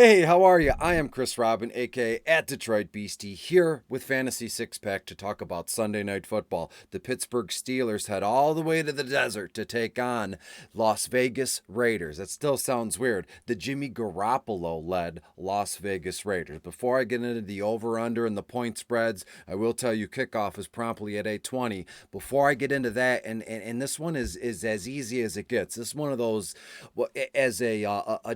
Hey, how are you? I am Chris Robin, aka at Detroit Beastie, here with Fantasy Six Pack to talk about Sunday Night Football. The Pittsburgh Steelers head all the way to the desert to take on Las Vegas Raiders. That still sounds weird. The Jimmy Garoppolo led Las Vegas Raiders. Before I get into the over/under and the point spreads, I will tell you kickoff is promptly at 8:20. Before I get into that, and this one is as easy as it gets. This is one of those, well, as a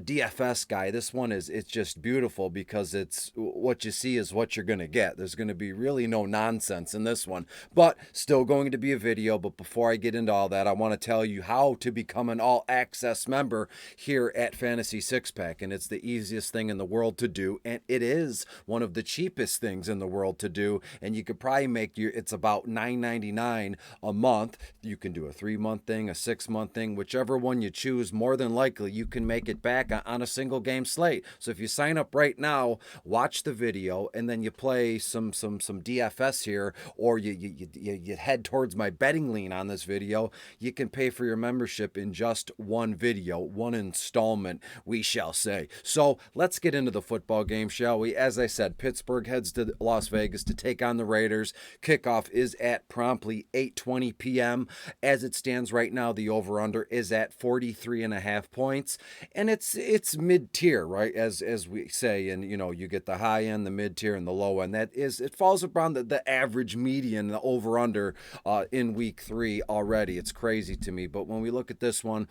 DFS guy, this one is it's just beautiful because it's what you see is what you're going to get. There's going to be really no nonsense in this one, but still going to be a video. But before I get into all that, I want to tell you how to become an all access member here at Fantasy Six Pack. And it's the easiest thing in the world to do. And it is one of the cheapest things in the world to do. And you could probably it's about $9.99 a month. You can do a 3-month thing, a 6-month thing, whichever one you choose. More than likely, you can make it back on a single game slate. So if you sign up right now, watch the video, and then you play some DFS here, or you head towards my betting lean on this video, you can pay for your membership in just one video, one installment, we shall say. So let's get into the football game, shall we? As I said, Pittsburgh heads to Las Vegas to take on the Raiders. Kickoff is at promptly 8:20 p.m. As it stands right now, the over/under is at 43.5 points, and it's mid-tier, right? As we say, and you get the high end, the mid-tier, and the low end. It falls around the average median, the over/under in week 3 already. It's crazy to me. But when we look at this one,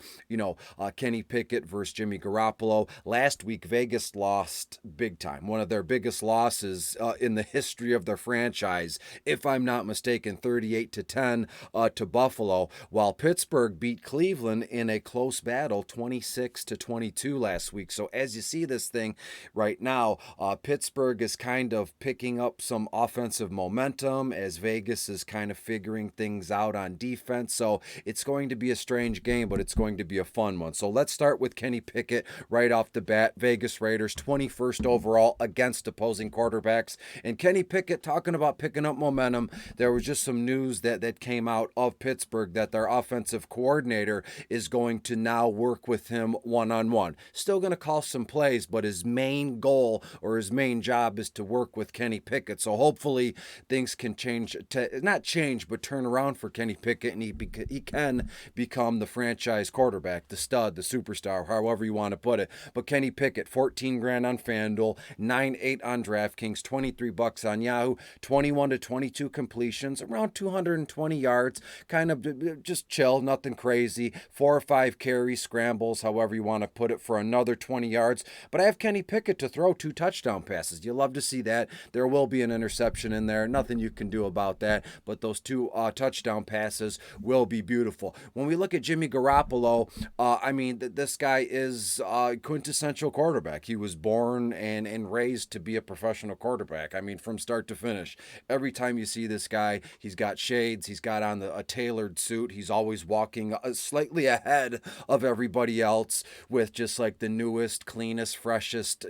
Kenny Pickett versus Jimmy Garoppolo. Last week, Vegas lost big time. One of their biggest losses in the history of their franchise, if I'm not mistaken, 38-10 to Buffalo, while Pittsburgh beat Cleveland in a close battle, 26-22 last week. So as you see this thing right now, Pittsburgh is kind of picking up some offensive momentum as Vegas is kind of figuring things out on defense. So it's going to be a strange game, but it's going to be a fun one. So let's start with Kenny Pickett right off the bat. Vegas Raiders, 21st overall against opposing quarterbacks. And Kenny Pickett, talking about picking up momentum, there was just some news that came out of Pittsburgh that their offensive coordinator is going to now work with him one-on-one. Still going to call some plays, but his main goal or his main job is to work with Kenny Pickett. So hopefully things can not change, but turn around for Kenny Pickett, and he can become the franchise quarterback, the stud, the superstar, however you want to put it. But Kenny Pickett, 14 grand on FanDuel, 9.8 on DraftKings, 23 bucks on Yahoo, 21 to 22 completions, around 220 yards, kind of just chill, nothing crazy. 4 or 5 carries, scrambles, however you want to put it, for another 20 yards. But I have Kenny Pickett to throw 2 touchdown passes. You love to see that. There will be an interception in there. Nothing you can do about that. But those 2 touchdown passes will be beautiful. When we look at Jimmy Garoppolo, this guy is a quintessential quarterback. He was born and raised to be a professional quarterback. I mean, from start to finish. Every time you see this guy, he's got shades. He's got on a tailored suit. He's always walking slightly ahead of everybody else with just like the newest, cleanest, freshest,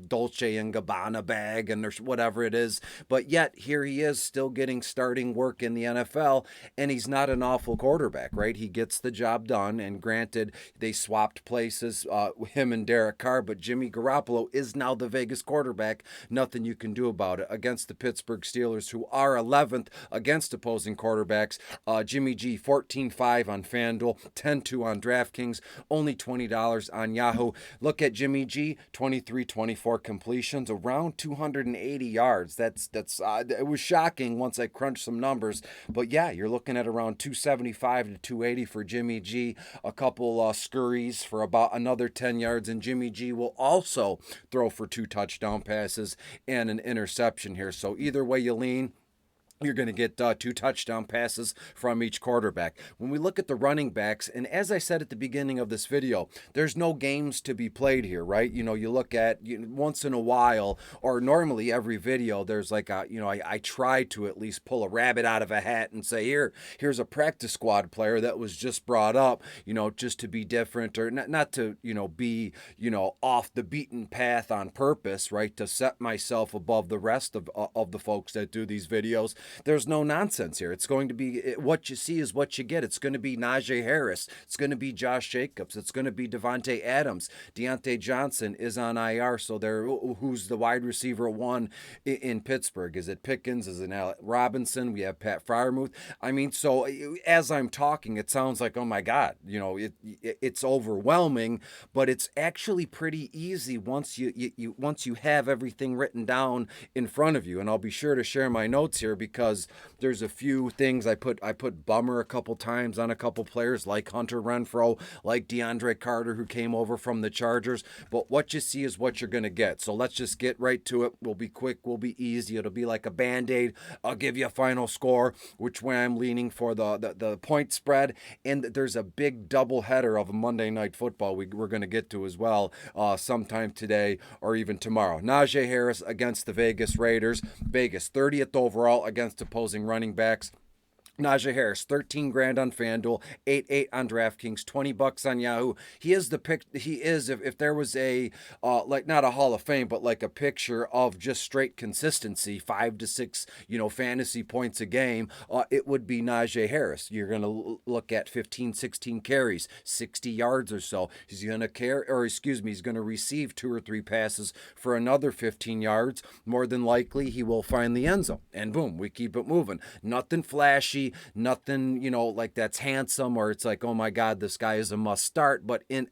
Dolce and Gabbana bag and there's whatever it is. But yet here he is still getting starting work in the NFL, and he's not an awful quarterback, right? He gets the job done, and granted, they swapped places, him and Derek Carr, but Jimmy Garoppolo is now the Vegas quarterback. Nothing you can do about it against the Pittsburgh Steelers, who are 11th against opposing quarterbacks. Jimmy G, 14.5 on FanDuel, 10.2 on DraftKings, only $20 on Yahoo. Look at Jimmy G, 23-24 completions, around 280 yards. It was shocking once I crunched some numbers, but yeah, you're looking at around 275 to 280 for Jimmy G. A couple scurries for about another 10 yards, and Jimmy G will also throw for 2 touchdown passes and an interception here. So either way you lean, you're going to get 2 touchdown passes from each quarterback. When we look at the running backs, and as I said at the beginning of this video, there's no games to be played here, right? You look at once in a while, or normally every video, there's like I try to at least pull a rabbit out of a hat and say, here's a practice squad player that was just brought up, just to be different, or not to, be, off the beaten path on purpose, right? To set myself above the rest of the folks that do these videos. there's no nonsense here. It's going to be what you see is what you get. It's going to be Najee Harris. It's going to be Josh Jacobs. It's going to be Devontae Adams. Deontay Johnson is on IR, so who's the wide receiver one in Pittsburgh? Is it Pickens? Is it Allen Robinson? We have Pat Freiermuth. I mean, so as I'm talking, it sounds like, oh my God, it's overwhelming, but it's actually pretty easy once you have everything written down in front of you. And I'll be sure to share my notes here because there's a few things I put bummer a couple times on a couple players like Hunter Renfrow, like DeAndre Carter, who came over from the Chargers. But what you see is what you're going to get. So let's just get right to it. We'll be quick. We'll be easy. It'll be like a Band-Aid. I'll give you a final score, which way I'm leaning for the point spread. And there's a big doubleheader of Monday Night Football we're going to get to as well sometime today or even tomorrow. Najee Harris against the Vegas Raiders. Vegas 30th overall against opposing running backs. Najee Harris, $13,000 on FanDuel, 8-8 on DraftKings, $20 on Yahoo. He is the pick. He is, if there was a like not a Hall of Fame, but like a picture of just straight consistency, 5 to 6, fantasy points a game, it would be Najee Harris. You're gonna look at 15, 16 carries, 60 yards or so. He's gonna receive 2 or 3 passes for another 15 yards. More than likely, he will find the end zone, and boom, we keep it moving. Nothing flashy. Nothing, like that's handsome or it's like, oh my God, this guy is a must start. But in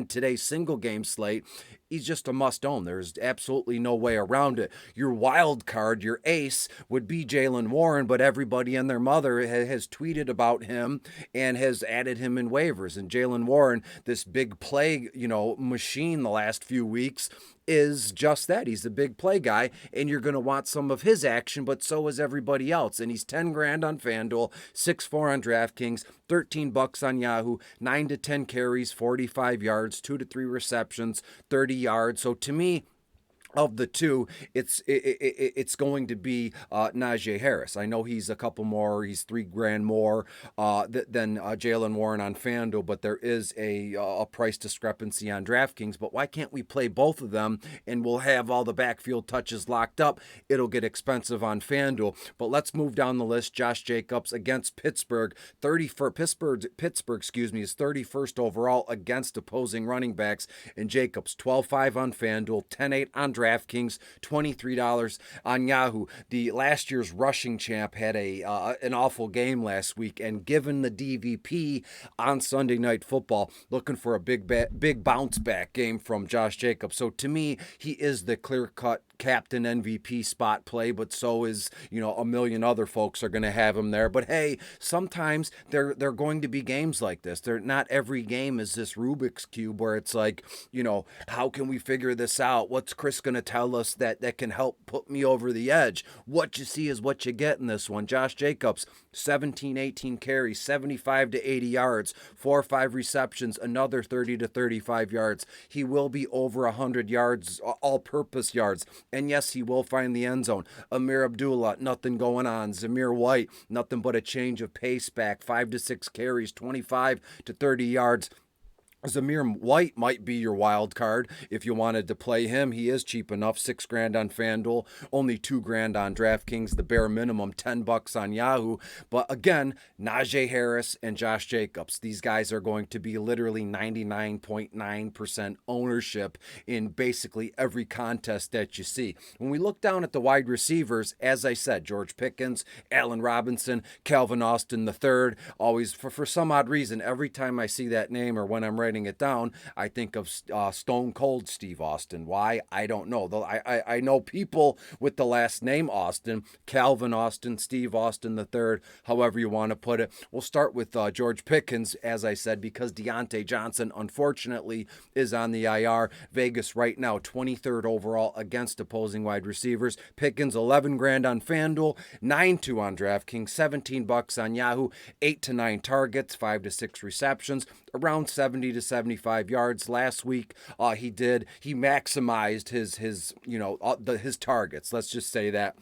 today's single game slate, he's just a must own. There's absolutely no way around it. Your wild card, your ace would be Jaylen Warren, but everybody and their mother has tweeted about him and has added him in waivers. And Jaylen Warren, this big play, machine the last few weeks, is just that. He's a big play guy, and you're going to want some of his action, but so is everybody else. And he's $10,000 on FanDuel, 6-4 on DraftKings, $13 on Yahoo, 9 to 10 carries, 45 yards, 2 to 3 receptions, 30 yards. So to me, of the two, it's going to be Najee Harris. I know he's a couple more. He's $3,000 more than Jaylen Warren on FanDuel, but there is a price discrepancy on DraftKings. But why can't we play both of them and we'll have all the backfield touches locked up? It'll get expensive on FanDuel. But let's move down the list. Josh Jacobs against Pittsburgh. Pittsburgh, is 31st overall against opposing running backs. And Jacobs 12-5 on FanDuel, 10-8 on DraftKings, $23 on Yahoo. The last year's rushing champ had an awful game last week, and given the DVP on Sunday Night Football, looking for a big bounce back game from Josh Jacobs. So to me, he is the clear-cut captain MVP spot play, but so is, a million other folks are going to have him there. But hey, sometimes they're going to be games like this. Not every game is this Rubik's Cube where it's like, how can we figure this out? What's Chris going to tell us that can help put me over the edge? What you see is what you get in this one. Josh Jacobs, 17, 18 carries, 75 to 80 yards, 4 or 5 receptions, another 30 to 35 yards. He will be over 100 yards, all-purpose yards. And yes, he will find the end zone. Amir Abdullah, nothing going on. Zamir White, nothing but a change of pace back, 5 to 6 carries, 25 to 30 yards. Zamir White might be your wild card if you wanted to play him. He is cheap enough, $6,000 on FanDuel, only $2,000 on DraftKings, the bare minimum, $10 on Yahoo. But again, Najee Harris and Josh Jacobs, these guys are going to be literally 99.9% ownership in basically every contest that you see. When we look down at the wide receivers, as I said, George Pickens, Allen Robinson, Calvin Austin III, always, for some odd reason, every time I see that name or when I'm writing it down, I think of Stone Cold Steve Austin. Why? I don't know. Though I know people with the last name Austin, Calvin Austin, Steve Austin III, however you want to put it. We'll start with George Pickens, as I said, because Deontay Johnson, unfortunately, is on the IR. Vegas right now, 23rd overall against opposing wide receivers. Pickens, $11,000 on FanDuel, 9-2 on DraftKings, $17 on Yahoo, 8 to 9 targets, 5 to 6 receptions, around 70 to 75 yards. Last week, he maximized his targets. Let's just say that.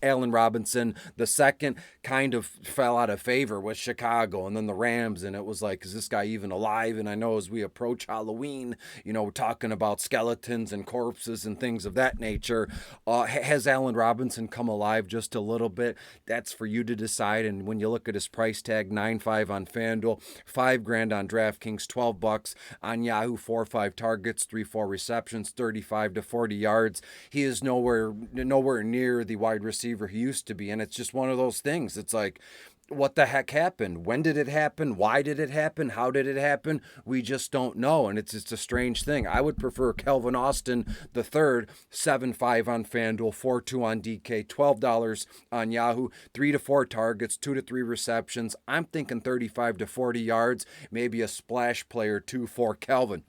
Allen Robinson, the second, kind of fell out of favor with Chicago and then the Rams. And it was like, is this guy even alive? And I know as we approach Halloween, we're talking about skeletons and corpses and things of that nature. Has Allen Robinson come alive just a little bit? That's for you to decide. And when you look at his price tag, 9.5 on FanDuel, $5,000 on DraftKings, $12 on Yahoo, 4-5 targets, 3-4 receptions, 35 to 40 yards. He is nowhere near the wide receiver he used to be. And it's just one of those things. It's like, what the heck happened? When did it happen? Why did it happen? How did it happen? We just don't know. And it's just a strange thing. I would prefer Calvin Austin the third, 7.5 on FanDuel, 4.2 on DK, $12 on Yahoo, 3 to 4 targets, 2 to 3 receptions. I'm thinking 35 to 40 yards, maybe a splash play or two for Calvin.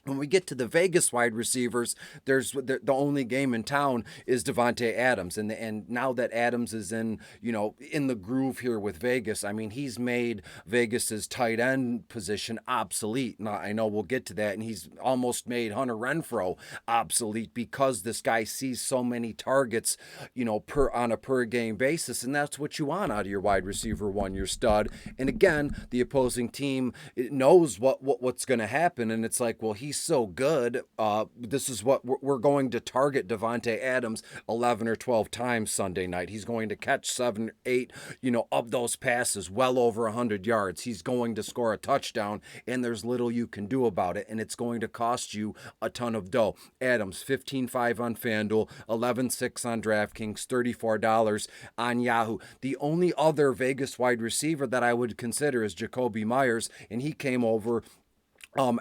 When we get to the Vegas wide receivers, there's the only game in town is Davante Adams, and now that Adams is in the groove here with Vegas, I mean he's made Vegas's tight end position obsolete. Now I know we'll get to that, and he's almost made Hunter Renfrow obsolete because this guy sees so many targets, on a per game basis, and that's what you want out of your wide receiver one, your stud. And again, the opposing team knows what's going to happen, and it's like, well, he's so good. This is what we're going to target Davante Adams 11 or 12 times Sunday night. He's going to catch 7, 8, of those passes, well over 100 yards. He's going to score a touchdown, and there's little you can do about it, and it's going to cost you a ton of dough. Adams, 15.5 on FanDuel, 11.6 on DraftKings, $34 on Yahoo. The only other Vegas wide receiver that I would consider is Jacoby Myers, and he came over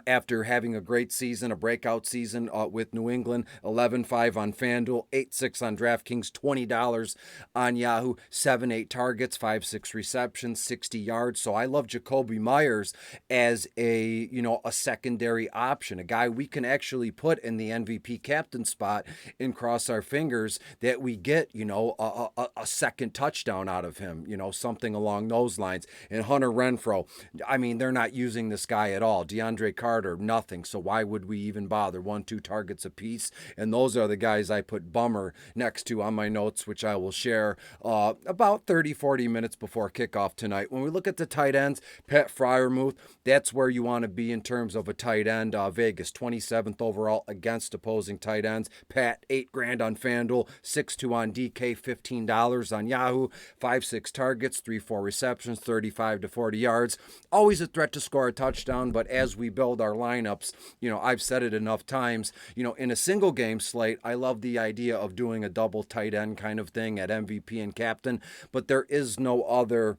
after having a great season, a breakout season with New England. 11.5 on FanDuel, 8.6 on DraftKings, $20 on Yahoo, 7-8 targets, 5-6 receptions, 60 yards. So I love Jacoby Myers as a secondary option, a guy we can actually put in the MVP captain spot and cross our fingers that we get a second touchdown out of him, something along those lines. And Hunter Renfrow, I mean, they're not using this guy at all. DeAndre Carter, nothing. So why would we even bother? 1-2 targets apiece. And those are the guys I put Bummer next to on my notes, which I will share about 30-40 minutes before kickoff tonight. When we look at the tight ends, Pat Freiermuth, that's where you want to be in terms of a tight end. Vegas, 27th overall against opposing tight ends. Pat, $8,000 on FanDuel, 6.2 on DK, $15 on Yahoo, 5-6 targets, 3-4 receptions, 35 to 40 yards. Always a threat to score a touchdown, but as we build our lineups, I've said it enough times, in a single game slate, I love the idea of doing a double tight end kind of thing at MVP and captain, but there is no other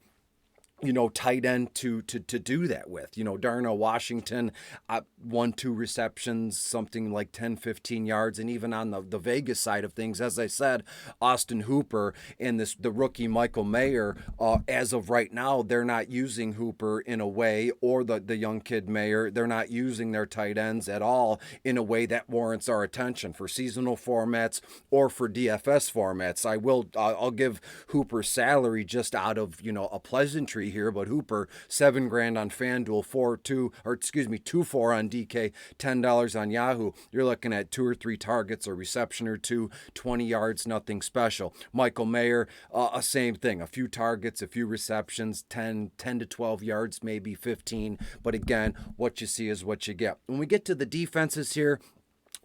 tight end to do that with. Darnell Washington, 1-2 receptions, something like 10-15 yards. And even on the Vegas side of things, as I said, Austin Hooper and the rookie Michael Mayer, as of right now, they're not using Hooper in a way, or the young kid Mayer, they're not using their tight ends at all in a way that warrants our attention for seasonal formats or for DFS formats. I'll give Hooper's salary just out of, a pleasantry here, but Hooper, $7,000 on FanDuel, 2.4 on DK, $10 on Yahoo. You're looking at 2 or 3 targets, a reception or two, 20 yards, nothing special. Michael Mayer, same thing, a few targets, a few receptions, 10 to 12 yards, maybe 15. But again, what you see is what you get. When we get to the defenses here,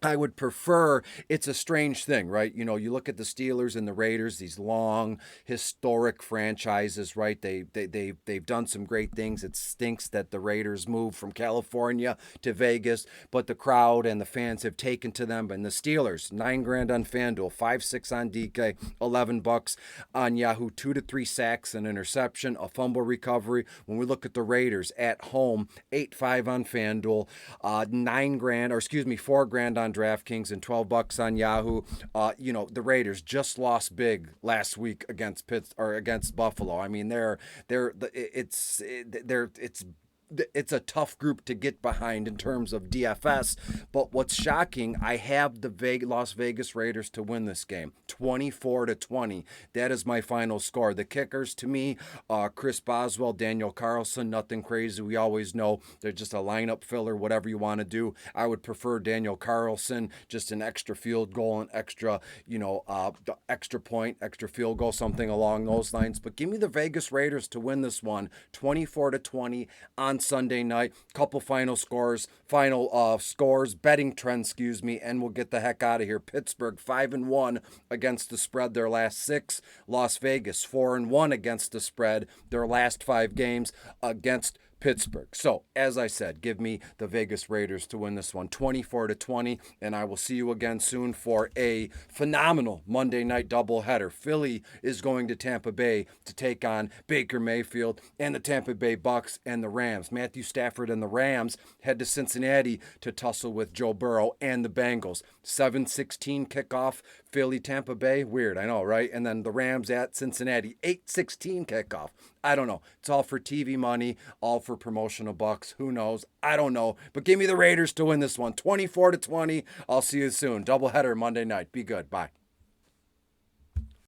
I would prefer, it's a strange thing, right? You look at the Steelers and the Raiders, these long, historic franchises, right? They've done some great things. It stinks that the Raiders moved from California to Vegas, but the crowd and the fans have taken to them. And the Steelers, $9,000 on FanDuel, 5-6 on DK, $11 on Yahoo, 2 to 3 sacks, an interception, a fumble recovery. When we look at the Raiders at home, 8-5 on FanDuel, $4,000 on DraftKings and $12 on Yahoo. The Raiders just lost big last week against against Buffalo. I mean, it's it's a tough group to get behind in terms of DFS. But what's shocking, I have the Las Vegas Raiders to win this game, 24-20. That is my final score. The kickers to me, Chris Boswell, Daniel Carlson, nothing crazy. We always know they're just a lineup filler, whatever you want to do. I would prefer Daniel Carlson, just an extra field goal, an extra, the extra point, extra field goal, something along those lines. But give me the Vegas Raiders to win this one, 24-20 on Sunday night. Couple final scores, betting trends, and we'll get the heck out of here. Pittsburgh 5-1 against the spread their last 6. Las Vegas 4-1 against the spread their last 5 games against Pittsburgh. So, as I said, give me the Vegas Raiders to win this one, 24-20, and I will see you again soon for a phenomenal Monday night doubleheader. Philly is going to Tampa Bay to take on Baker Mayfield and the Tampa Bay Bucks and the Rams. Matthew Stafford and the Rams head to Cincinnati to tussle with Joe Burrow and the Bengals. 7:16 kickoff, Philly, Tampa Bay. Weird, I know, right? And then the Rams at Cincinnati, 8:16 kickoff. I don't know. It's all for TV money, all for promotional bucks. Who knows? I don't know. But give me the Raiders to win this one, 24-20. I'll see you soon. Doubleheader Monday night. Be good. Bye.